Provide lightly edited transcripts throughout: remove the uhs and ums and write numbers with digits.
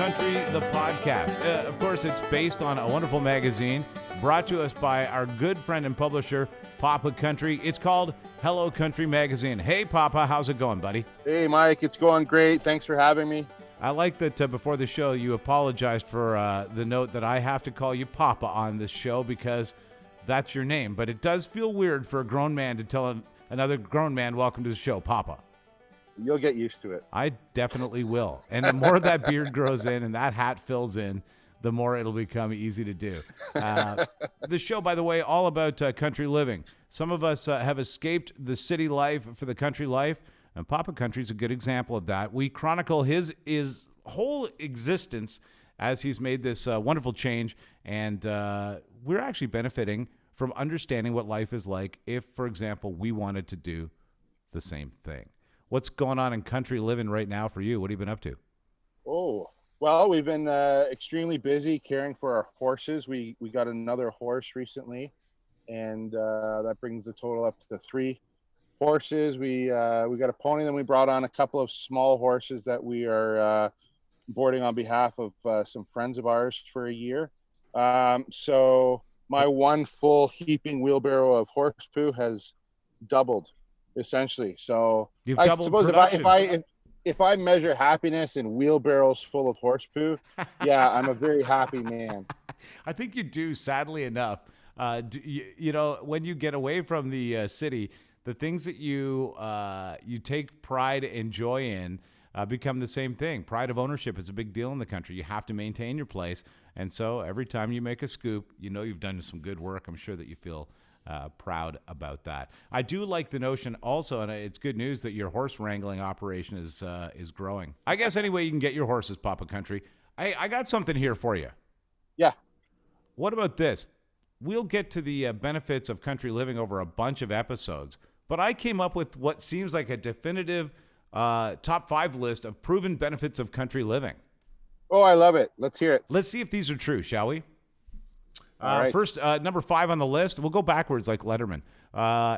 Country, the podcast. Of course, it's based on a wonderful magazine brought to us by our good friend and publisher, Papa Country. It's called Hello Country Magazine. Hey, Papa, how's it going, buddy? Hey, Mike, it's going great. Thanks for having me. I like that before the show, you apologized for the note that I have to call you Papa on this show because that's your name. But it does feel weird for a grown man to tell another grown man, welcome to the show, Papa. You'll get used to it. I definitely will. And the more that beard grows in and that hat fills in, the more it'll become easy to do. The show, by the way, all about country living. Some of us have escaped the city life for the country life, and Papa Country is a good example of that. We chronicle his whole existence as he's made this wonderful change, and we're actually benefiting from understanding what life is like if, for example, we wanted to do the same thing. What's going on in country living right now for you? What have you been up to? Oh, well, we've been extremely busy caring for our horses. We got another horse recently, and that brings the total up to 3 horses. We got a pony, then we brought on a couple of small horses that we are boarding on behalf of some friends of ours for a year. So my one full heaping wheelbarrow of horse poo has doubled, essentially. So You've I doubled suppose production. if I measure happiness in wheelbarrows full of horse poo, yeah, I'm a very happy man. I think you do, sadly enough. You know, when you get away from the city, the things that you take pride and joy in become the same thing. Pride of ownership is a big deal in the country. You have to maintain your place. And so every time you make a scoop, you know you've done some good work. I'm sure that you feel proud about that. I do like the notion also, and it's good news that your horse wrangling operation is growing. I guess any way you can get your horses, Papa Country. I got something here for you. Yeah. What about this? We'll get to the benefits of country living over a bunch of episodes, but I came up with what seems like a definitive top 5 list of proven benefits of country living. Oh, I love it. Let's hear it. Let's see if these are true, shall we? All right. First, number 5 on the list. We'll go backwards like Letterman.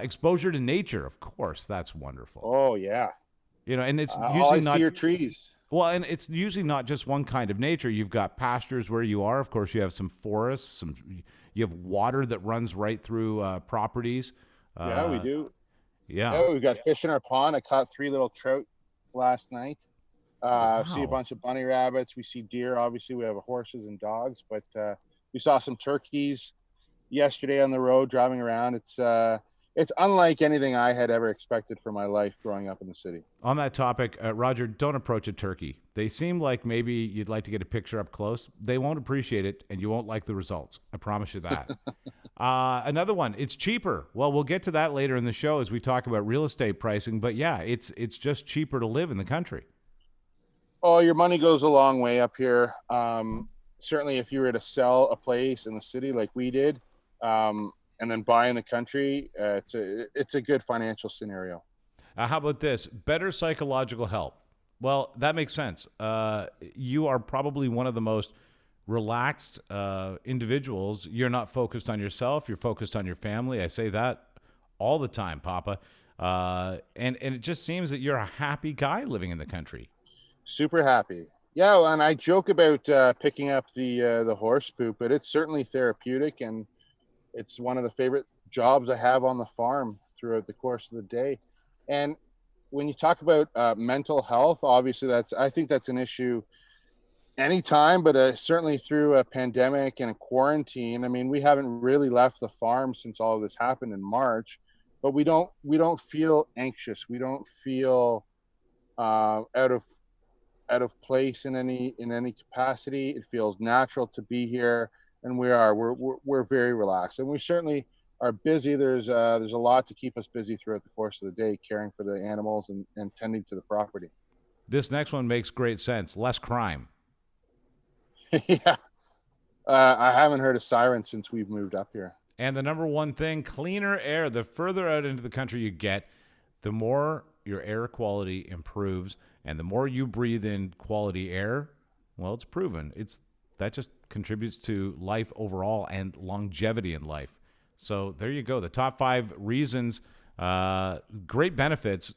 Exposure to nature, of course. That's wonderful. Oh, yeah. You know, and it's All usually I not see are trees. well, and it's usually not just one kind of nature. You've got pastures where you are. Of course, you have some forests. You have water that runs right through properties. Yeah, we do. Yeah, We've got fish in our pond. I caught 3 little trout last night. See a bunch of bunny rabbits. We see deer. Obviously, we have horses and dogs, but we saw some turkeys yesterday on the road driving around. It's unlike anything I had ever expected for my life growing up in the city. On that topic, Roger, don't approach a turkey. They seem like maybe you'd like to get a picture up close. They won't appreciate it, and you won't like the results. I promise you that. Another one, it's cheaper. Well, we'll get to that later in the show as we talk about real estate pricing. But yeah, it's just cheaper to live in the country. Oh, your money goes a long way up here. Certainly, if you were to sell a place in the city like we did, and then buy in the country, it's a good financial scenario. How about this? Better psychological health. Well, that makes sense. You are probably one of the most relaxed individuals. You're not focused on yourself. You're focused on your family. I say that all the time, Papa. And it just seems that you're a happy guy living in the country. Super happy. Yeah, and I joke about picking up the horse poop, but it's certainly therapeutic, and it's one of the favorite jobs I have on the farm throughout the course of the day. And when you talk about mental health, obviously I think that's an issue anytime, but certainly through a pandemic and a quarantine. I mean, we haven't really left the farm since all of this happened in March, but we don't feel anxious. We don't feel out of place in any capacity. It feels natural to be here. And we're very relaxed, and we certainly are busy. There's a lot to keep us busy throughout the course of the day, caring for the animals and tending to the property. This next one makes great sense. Less crime. Yeah, I haven't heard a siren since we've moved up here. And the number one thing, cleaner air. The further out into the country you get, the more your air quality improves, and the more you breathe in quality air. Well, it's proven. That just contributes to life overall and longevity in life. So there you go. The top 5 reasons, great benefits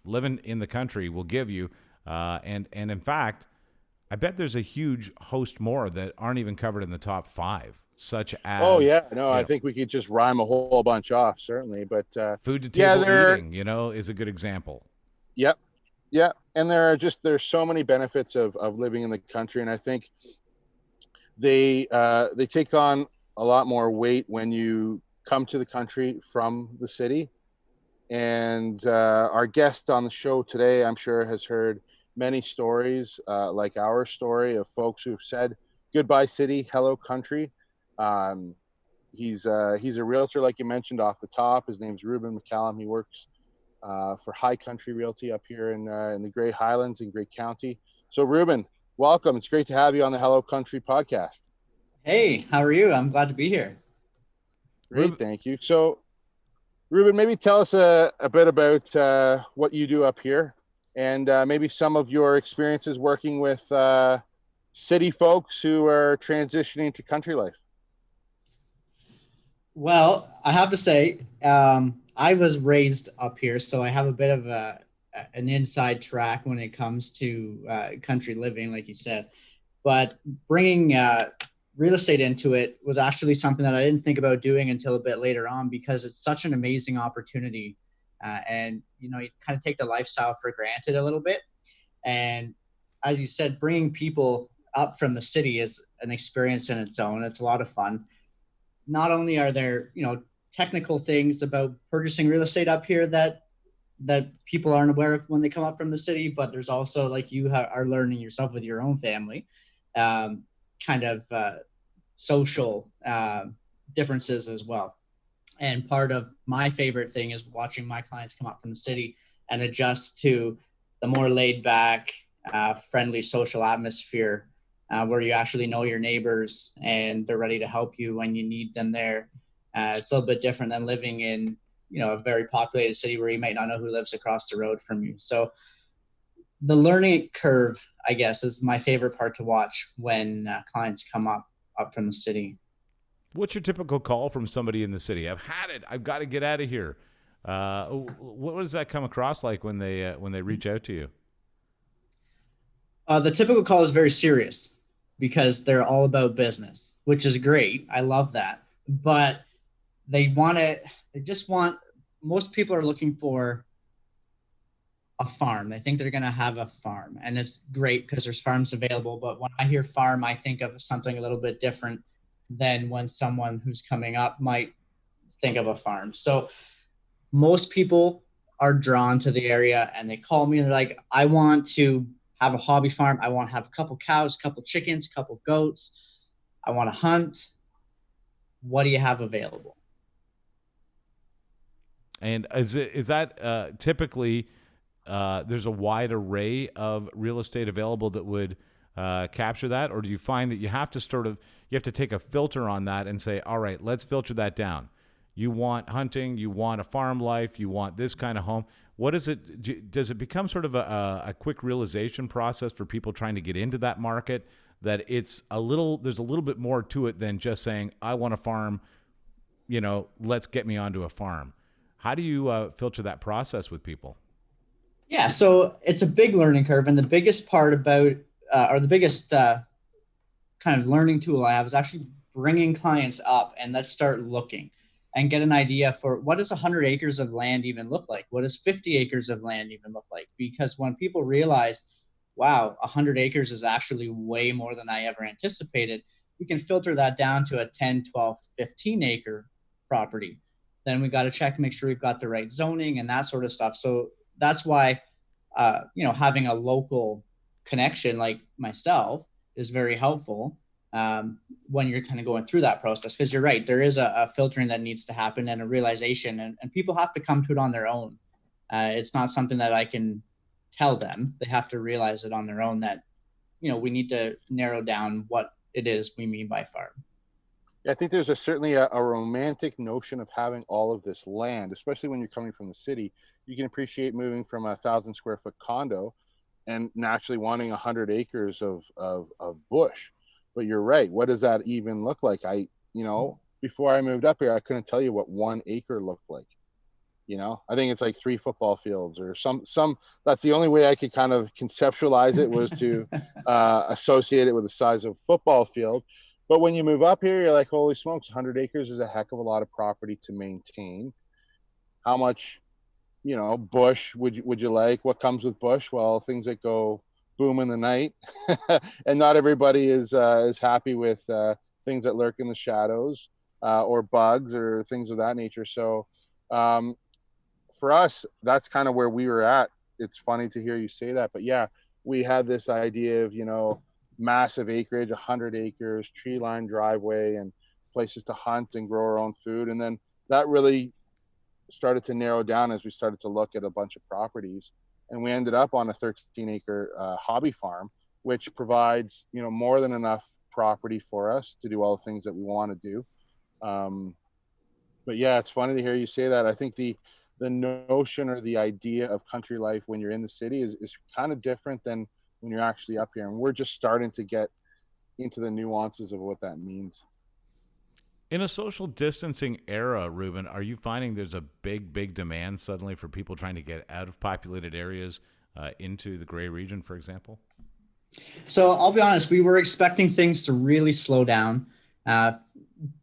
living in the country will give you. And in fact, I bet there's a huge host more that aren't even covered in the top five, such Oh as, yeah, no, I think we could just rhyme a whole bunch off, certainly. But food to yeah, table eating, is a good example. yep, yeah, and there's so many benefits of living in the country, and I think they take on a lot more weight when you come to the country from the city. And our guest on the show today, I'm sure, has heard many stories like our story of folks who've said goodbye city, hello country. Um, he's a realtor, like you mentioned off the top. His name's Reuben McCallum. He works for High Country Realty up here in the Grey Highlands in Grey County. So, Reuben, welcome. It's great to have you on the Hello Country podcast. Hey, how are you? I'm glad to be here. Great, thank you. So, Reuben, maybe tell us a bit about what you do up here, and maybe some of your experiences working with city folks who are transitioning to country life. Well, I have to say, I was raised up here, so I have a bit of an inside track when it comes to country living, like you said. But bringing real estate into it was actually something that I didn't think about doing until a bit later on, because it's such an amazing opportunity. And, you kind of take the lifestyle for granted a little bit. And as you said, bringing people up from the city is an experience in its own. It's a lot of fun. Not only are there, technical things about purchasing real estate up here that people aren't aware of when they come up from the city, but there's also, like you are learning yourself with your own family, kind of social differences as well. And part of my favorite thing is watching my clients come up from the city and adjust to the more laid back, friendly social atmosphere, where you actually know your neighbors and they're ready to help you when you need them there. It's a little bit different than living in, a very populated city where you might not know who lives across the road from you. So the learning curve, I guess, is my favorite part to watch when clients come up from the city. What's your typical call from somebody in the city? I've had it. I've got to get out of here. What does that come across like when they reach out to you? The typical call is very serious because they're all about business, which is great. I love that. But most people are looking for a farm. They think they're going to have a farm, and it's great because there's farms available. But when I hear farm, I think of something a little bit different than when someone who's coming up might think of a farm. So most people are drawn to the area and they call me and they're like, I want to have a hobby farm. I want to have a couple cows, couple chickens, couple goats. I want to hunt. What do you have available? And is that typically there's a wide array of real estate available that would capture that, or do you find that you have to take a filter on that and say, all right, let's filter that down? You want hunting, you want a farm life, you want this kind of home. What is it? Does it become sort of a quick realization process for people trying to get into that market, that there's a little bit more to it than just saying, I want a farm, let's get me onto a farm? How do you filter that process with people? Yeah, so it's a big learning curve. And the biggest part about, or the biggest kind of learning tool I have is actually bringing clients up and let's start looking and get an idea for what does 100 acres of land even look like? What does 50 acres of land even look like? Because when people realize, wow, 100 acres is actually way more than I ever anticipated, we can filter that down to a 10, 12, 15 acre property. Then we got to check, make sure we've got the right zoning and that sort of stuff. So that's why, having a local connection like myself is very helpful when you're kind of going through that process. Because you're right, there is a filtering that needs to happen and a realization, and people have to come to it on their own. It's not something that I can tell them. They have to realize it on their own that, we need to narrow down what it is we mean by farm. I think there's certainly a romantic notion of having all of this land, especially when you're coming from the city. You can appreciate moving from 1,000 square foot condo and naturally wanting 100 acres of bush. But you're right. What does that even look like? Before I moved up here, I couldn't tell you what 1 acre looked like. I think it's like 3 football fields or some. That's the only way I could kind of conceptualize it, was to associate it with the size of a football field. But when you move up here, you're like, holy smokes, 100 acres is a heck of a lot of property to maintain. How much, bush would you like? What comes with bush? Well, things that go boom in the night, and not everybody is happy with things that lurk in the shadows, or bugs or things of that nature. So for us, that's kind of where we were at. It's funny to hear you say that, but yeah, we had this idea of, massive acreage, 100 acres, tree line driveway, and places to hunt and grow our own food. And then that really started to narrow down as we started to look at a bunch of properties, and we ended up on a 13-acre hobby farm, which provides, more than enough property for us to do all the things that we want to do. But yeah, it's funny to hear you say that. I think the notion or the idea of country life when you're in the city is kind of different than when you're actually up here. And we're just starting to get into the nuances of what that means. In a social distancing era, Reuben, are you finding there's a big demand suddenly for people trying to get out of populated areas into the Grey region, for example? So I'll be honest, we were expecting things to really slow down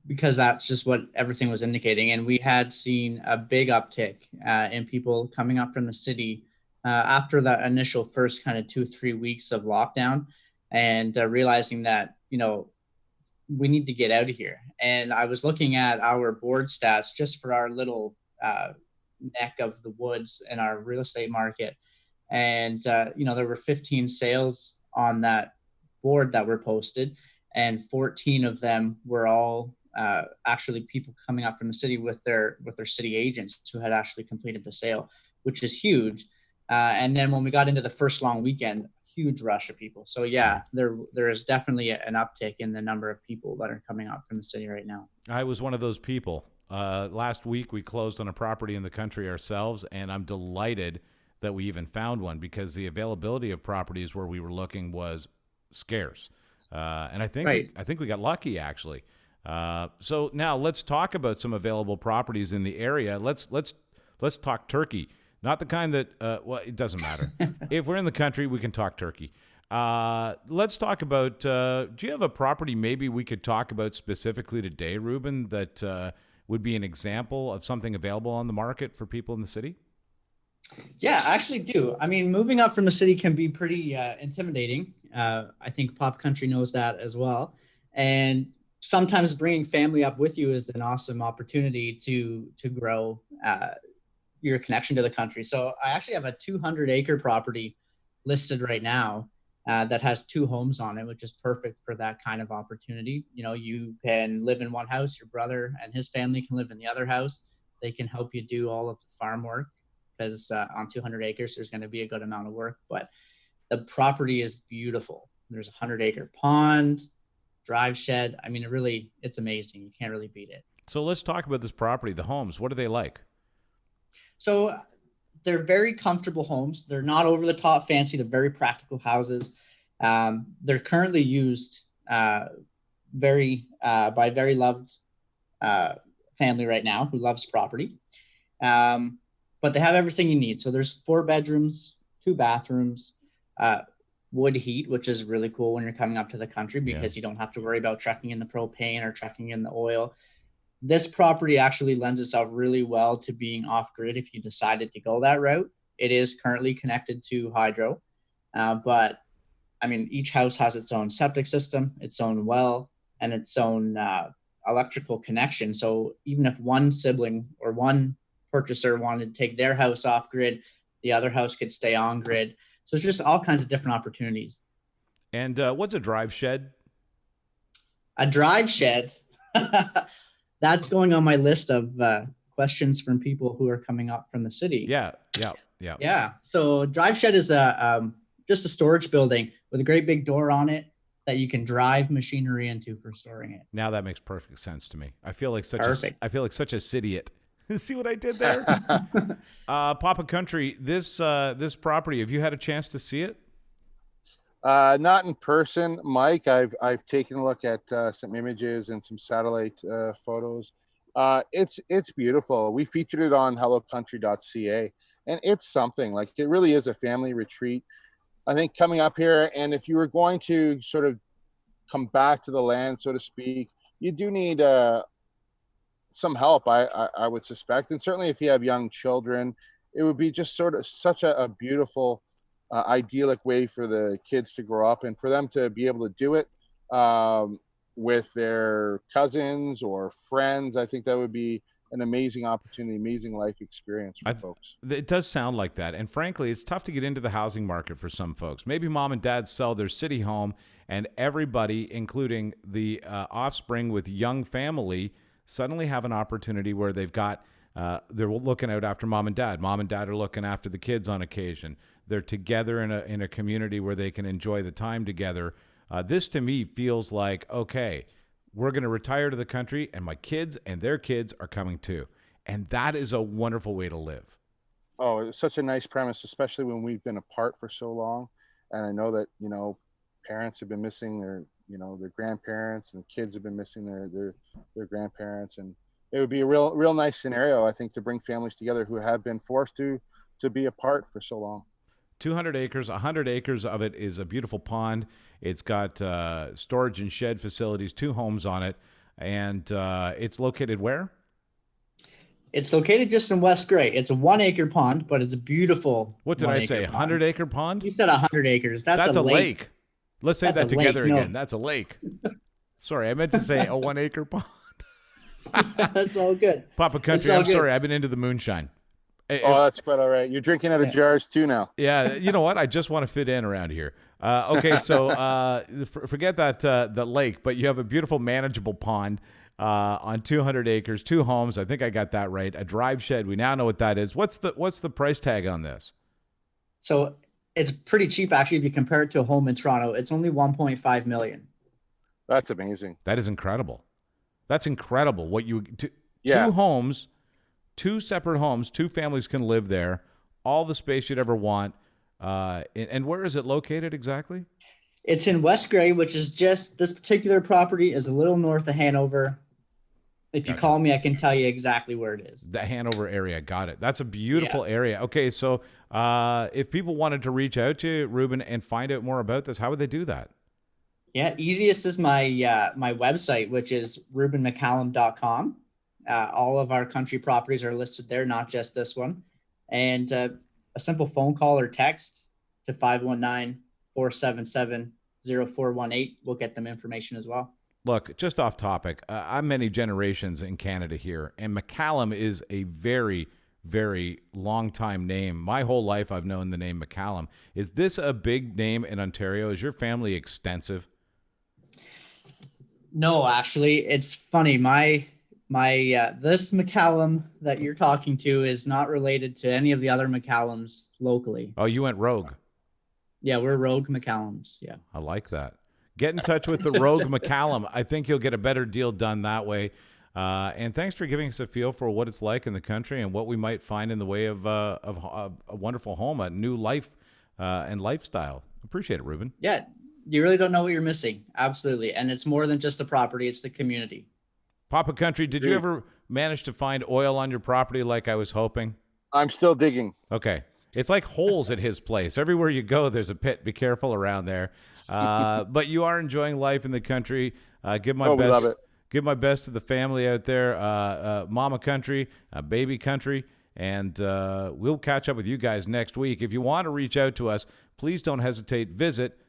because that's just what everything was indicating. And we had seen a big uptick in people coming up from the city after that initial first kind of 2-3 weeks of lockdown, and realizing that, we need to get out of here. And I was looking at our board stats just for our little neck of the woods in our real estate market. And, there were 15 sales on that board that were posted, and 14 of them were all actually people coming up from the city with their city agents who had actually completed the sale, which is huge. And then when we got into the first long weekend, huge rush of people. So yeah, there is definitely an uptick in the number of people that are coming up from the city right now. I was one of those people. Last week we closed on a property in the country ourselves, and I'm delighted that we even found one, because the availability of properties where we were looking was scarce. And I think we got lucky, actually. So now let's talk about some available properties in the area. Let's talk turkey. Not the kind that, it doesn't matter. If we're in the country, we can talk turkey. Let's talk about, do you have a property maybe we could talk about specifically today, Reuben, that would be an example of something available on the market for people in the city? Yeah, I actually do. I mean, moving up from the city can be pretty intimidating. I think Pop Country knows that as well. And sometimes bringing family up with you is an awesome opportunity to grow your connection to the country. So I actually have a 200-acre property listed right now that has 2 homes on it, which is perfect for that kind of opportunity. You can live in one house, your brother and his family can live in the other house. They can help you do all of the farm work, because on 200 acres, there's going to be a good amount of work, but the property is beautiful. There's a 100-acre pond, drive shed. I mean, it's amazing. You can't really beat it. So let's talk about this property, the homes. What are they like? So they're very comfortable homes. They're not over the top fancy. They're very practical houses. They're currently used by a very loved family right now who loves property. But they have everything you need. So there's 4 bedrooms, 2 bathrooms, wood heat, which is really cool when you're coming up to the country, because you don't have to worry about trucking in the propane or trucking in the oil. This property actually lends itself really well to being off-grid if you decided to go that route. It is currently connected to hydro, but I mean, each house has its own septic system, its own well, and its own electrical connection. So even if one sibling or one purchaser wanted to take their house off-grid, the other house could stay on-grid. So it's just all kinds of different opportunities. And what's a drive shed? A drive shed? That's going on my list of questions from people who are coming up from the city. Yeah. So drive shed is just a storage building with a great big door on it that you can drive machinery into for storing it. Now that makes perfect sense to me. I feel like such a cityite. See what I did there? Papa Country, this property, have you had a chance to see it? Not in person, Mike. I've taken a look at some images and some satellite photos. It's beautiful. We featured it on hellocountry.ca, and it's something. Like, it really is a family retreat. I think coming up here, and if you were going to sort of come back to the land, so to speak, you do need some help, I would suspect. And certainly if you have young children, it would be just sort of such a beautiful, idyllic way for the kids to grow up and for them to be able to do it with their cousins or friends. I think that would be an amazing opportunity, amazing life experience for folks. It does sound like that. And frankly, it's tough to get into the housing market for some folks. Maybe mom and dad sell their city home, and everybody, including the offspring with young family, suddenly have an opportunity where they've got, they're looking out after mom and dad. Mom and dad are looking after the kids on occasion. They're together in a community where they can enjoy the time together. This to me feels like, okay, we're going to retire to the country, and my kids and their kids are coming too. And that is a wonderful way to live. Oh, it's such a nice premise, especially when we've been apart for so long. And I know that, parents have been missing their grandparents, and the kids have been missing their grandparents. And it would be a real nice scenario, I think, to bring families together who have been forced to be apart for so long. 200 acres, 100 acres of it is a beautiful pond. It's got storage and shed facilities, 2 homes on it. And it's located where? It's located just in West Grey. It's a 1 acre pond, but it's a beautiful. What did I say? 100 acre pond? You said 100 acres. That's a lake. Let's say that together again. No. That's a lake. Sorry, I meant to say a 1 acre pond. That's all good. Papa Country, I'm sorry. I've been into the moonshine. Oh, that's quite all right. You're drinking out of jars too now. Yeah, you know what? I just want to fit in around here. Okay, so forget that the lake, but you have a beautiful, manageable pond on 200 acres, 2 homes. I think I got that right. A drive shed. We now know what that is. What's the price tag on this? So it's pretty cheap, actually, if you compare it to a home in Toronto. It's only $1.5 million. That's amazing. That is incredible. That's incredible. What you 2 homes. 2 separate homes, 2 families can live there, all the space you'd ever want. And where is it located exactly? It's in West Grey, which is just, this particular property is a little north of Hanover. If you call me, I can tell you exactly where it is. The Hanover area. Got it. That's a beautiful area. Okay, so if people wanted to reach out to you, Reuben, and find out more about this, how would they do that? Yeah, easiest is my my website, which is ReubenMcCallum.com. All of our country properties are listed there, not just this one. And a simple phone call or text to 519-477-0418 will get them information as well. Look, just off topic, I'm many generations in Canada here, and McCallum is a very, very long time name. My whole life I've known the name McCallum. Is this a big name in Ontario? Is your family extensive? No, actually, it's funny. This McCallum that you're talking to is not related to any of the other McCallums locally. Oh, you went rogue. Yeah, we're rogue McCallums. Yeah. I like that. Get in touch with the rogue McCallum. I think you'll get a better deal done that way. And thanks for giving us a feel for what it's like in the country and what we might find in the way of a wonderful home, a new life and lifestyle. Appreciate it, Reuben. Yeah, you really don't know what you're missing. Absolutely. And it's more than just the property. It's the community. Papa Country, did you ever manage to find oil on your property like I was hoping? I'm still digging. Okay. It's like holes at his place. Everywhere you go, there's a pit. Be careful around there. But you are enjoying life in the country. Give my best. Love it. Give my best to the family out there. Mama Country, Baby Country. And we'll catch up with you guys next week. If you want to reach out to us, please don't hesitate. Visit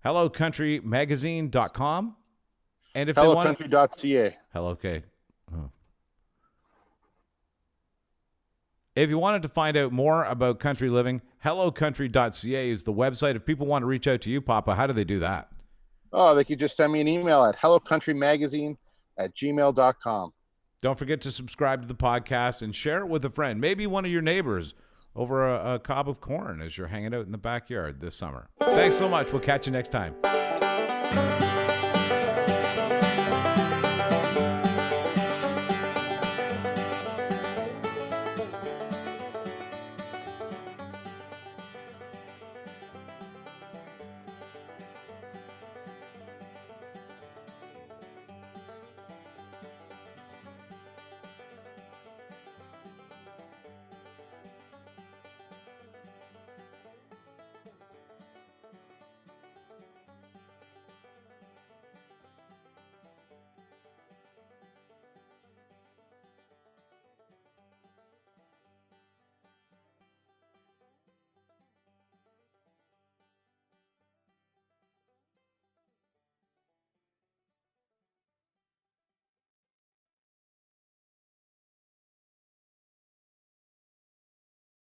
HelloCountryMagazine.com. And if HelloCountry.ca. Hello, okay. Oh. If you wanted to find out more about country living, HelloCountry.ca is the website. If people want to reach out to you, Papa, how do they do that? Oh, they could just send me an email at HelloCountryMagazine@gmail.com. Don't forget to subscribe to the podcast and share it with a friend, maybe one of your neighbors, over a cob of corn as you're hanging out in the backyard this summer. Thanks so much. We'll catch you next time.